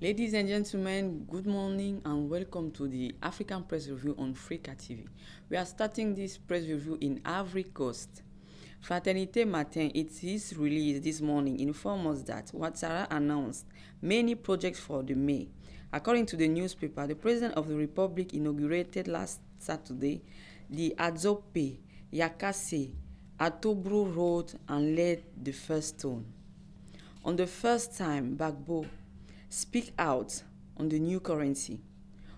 Ladies and gentlemen, good morning and welcome to the African Press Review on Freeka TV. We are starting this press review in Ivory Coast. Fraternité Matin, its release this morning, informs us that Ouattara announced many projects for the May. According to the newspaper, the President of the Republic inaugurated last Saturday the Adzope, Yakase, Atobru Road and laid the first stone. On the first time, Gbagbo speak out on the new currency.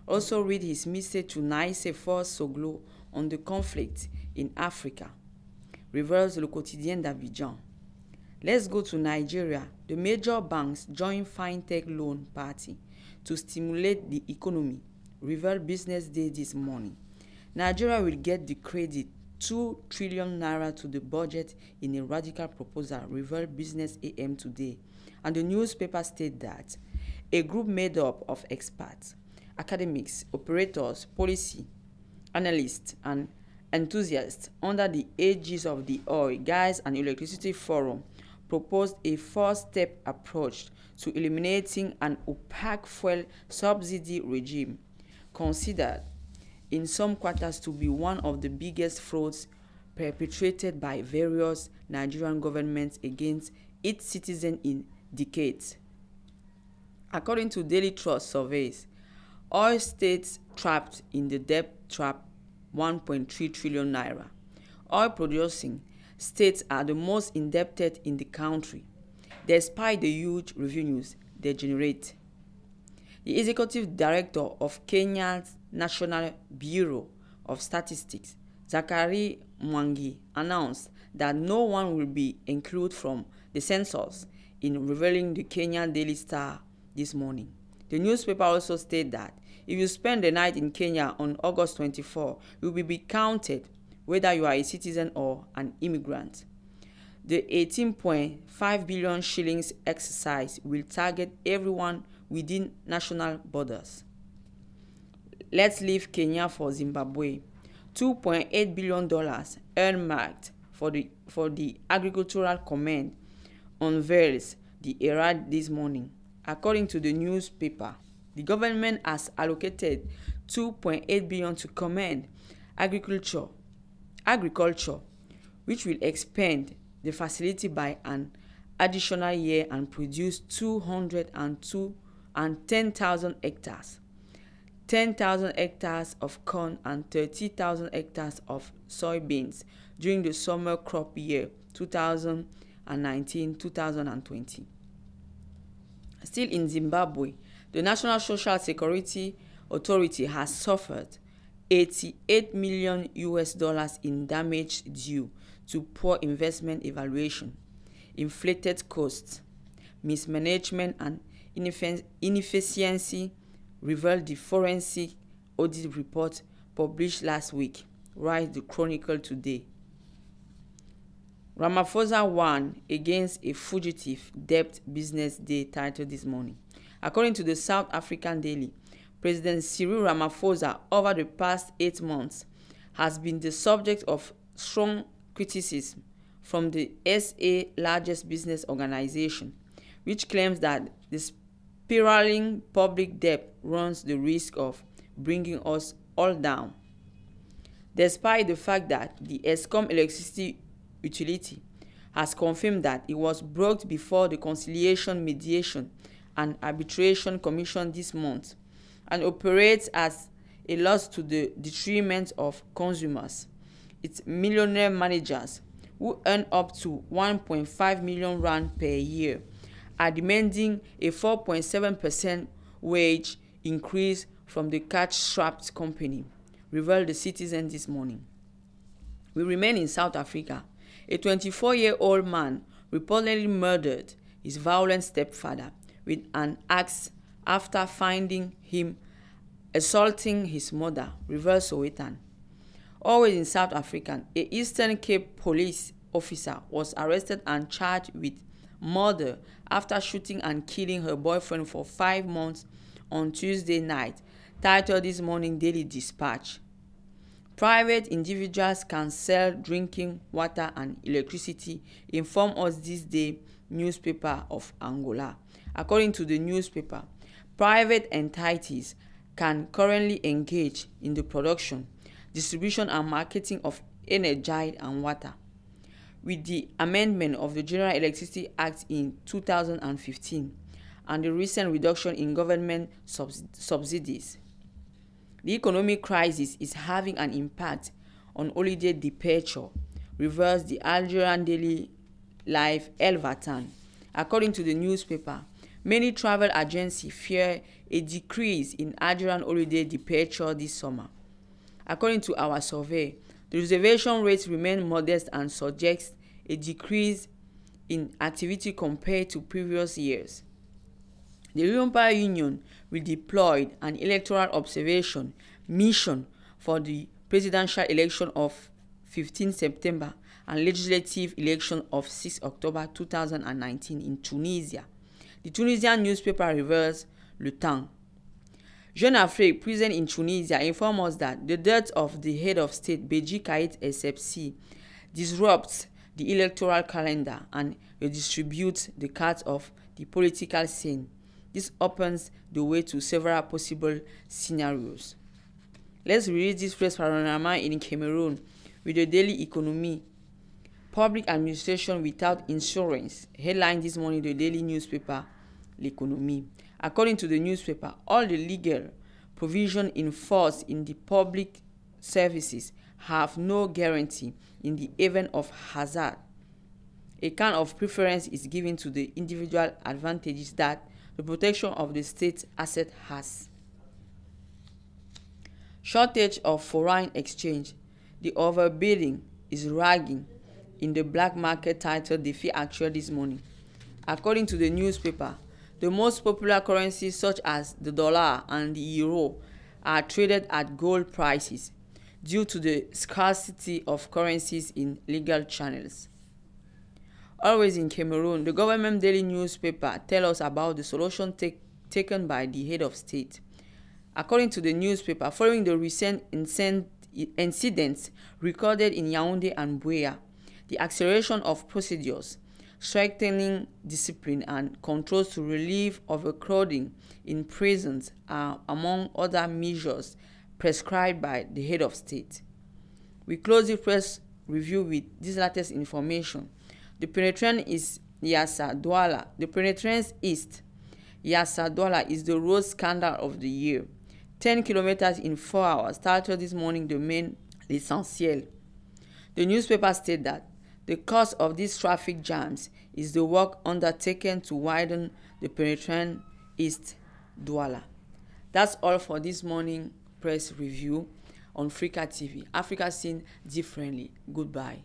Also read his message to Naïse Soglo on the conflict in Africa. Reverse Le Quotidien d'Abidjan. Let's go to Nigeria. The major banks join fintech loan party to stimulate the economy. Reveal Business Day this morning. Nigeria will get the credit 2 trillion naira to the budget in a radical proposal, reveal Business AM today. And the newspaper stated that a group made up of experts, academics, operators, policy, analysts, and enthusiasts under the aegis of the Oil, Gas and Electricity Forum proposed a four-step approach to eliminating an opaque fuel subsidy regime, considered in some quarters to be one of the biggest frauds perpetrated by various Nigerian governments against its citizens in decades. According to Daily Trust surveys, oil states trapped in the debt trap 1.3 trillion naira. Oil producing states are the most indebted in the country, despite the huge revenues they generate. The executive director of Kenya's National Bureau of Statistics, Zachary Mwangi, announced that no one will be included from the census in revealing the Kenyan Daily Star this morning. The newspaper also stated that if you spend the night in Kenya on August 24, you will be counted whether you are a citizen or an immigrant. The 18.5 billion shillings exercise will target everyone within national borders. Let's leave Kenya for Zimbabwe. $2.8 billion earmarked for the Agricultural Command unveils the era this morning. According to the newspaper, the government has allocated $2.8 billion to command agriculture, which will expand the facility by an additional year and produce 210,000 hectares. 10,000 hectares of corn and 30,000 hectares of soybeans during the summer crop year 2019-2020. Still in Zimbabwe, the National Social Security Authority has suffered $88 million in damage due to poor investment evaluation, inflated costs, mismanagement, and inefficiency, revealed the forensic audit report published last week, writes the Chronicle today. Ramaphosa won against a fugitive debt Business Day titled this morning. According to the South African Daily, President Cyril Ramaphosa over the past 8 months has been the subject of strong criticism from the SA largest business organization, which claims that the spiraling public debt runs the risk of bringing us all down. Despite the fact that the Eskom electricity utility has confirmed that it was brought before the Conciliation, Mediation and Arbitration Commission this month and operates as a loss to the detriment of consumers. Its millionaire managers, who earn up to 1.5 million rand per year, are demanding a 4.7% wage increase from the cash-strapped company, revealed the Citizen this morning. We remain in South Africa. A 24-year-old man reportedly murdered his violent stepfather with an axe after finding him assaulting his mother, reveals Sowetan. Always in South Africa, a Eastern Cape police officer was arrested and charged with murder after shooting and killing her boyfriend for 5 months on Tuesday night, titled this morning Daily Dispatch. Private individuals can sell drinking water and electricity, inform us this day newspaper of Angola. According to the newspaper, Private entities can currently engage in the production, distribution, and marketing of energy and water. With the amendment of the General Electricity Act in 2015 and the recent reduction in government subsidies, the economic crisis is having an impact on holiday departure, reveals the Algerian daily Life El Vatan. According to the newspaper, many travel agencies fear a decrease in Algerian holiday departure this summer. According to our survey, the reservation rates remain modest and suggest a decrease in activity compared to previous years. The European Union will deploy an electoral observation mission for the presidential election of 15 September and legislative election of 6 October 2019 in Tunisia. The Tunisian newspaper reveals Le Temps. Jeune Afrique, present in Tunisia, informs us that the death of the head of state, Beji Caid Essebsi, disrupts the electoral calendar and redistributes the cards of the political scene. This opens the way to several possible scenarios. Let's read this press panorama in Cameroon with the daily economy. Public administration without insurance. Headline this morning, the daily newspaper, L'Economie. According to the newspaper, all the legal provision in force in the public services have no guarantee in the event of hazard. A kind of preference is given to the individual advantages that the protection of the state asset has. Shortage of foreign exchange. The overbidding is ragging in the black market, titled The Fee Actual this morning. According to the newspaper, the most popular currencies such as the dollar and the euro are traded at gold prices due to the scarcity of currencies in legal channels. Always in Cameroon, the government daily newspaper tells us about the solution taken by the head of state. According to the newspaper, following the recent incidents recorded in Yaoundé and Buea, the acceleration of procedures, strengthening discipline and controls to relieve overcrowding in prisons are among other measures prescribed by the head of state. We close the press review with this latest information. The penetrant is Yassa Douala. The penetrant east, Yassa Douala, is the road scandal of the year. 10 kilometers in 4 hours started this morning, the main L'Essentiel. The newspaper stated that the cause of these traffic jams is the work undertaken to widen the penetrant east Douala. That's all for this morning press review on Freeka TV. Africa seen differently. Goodbye.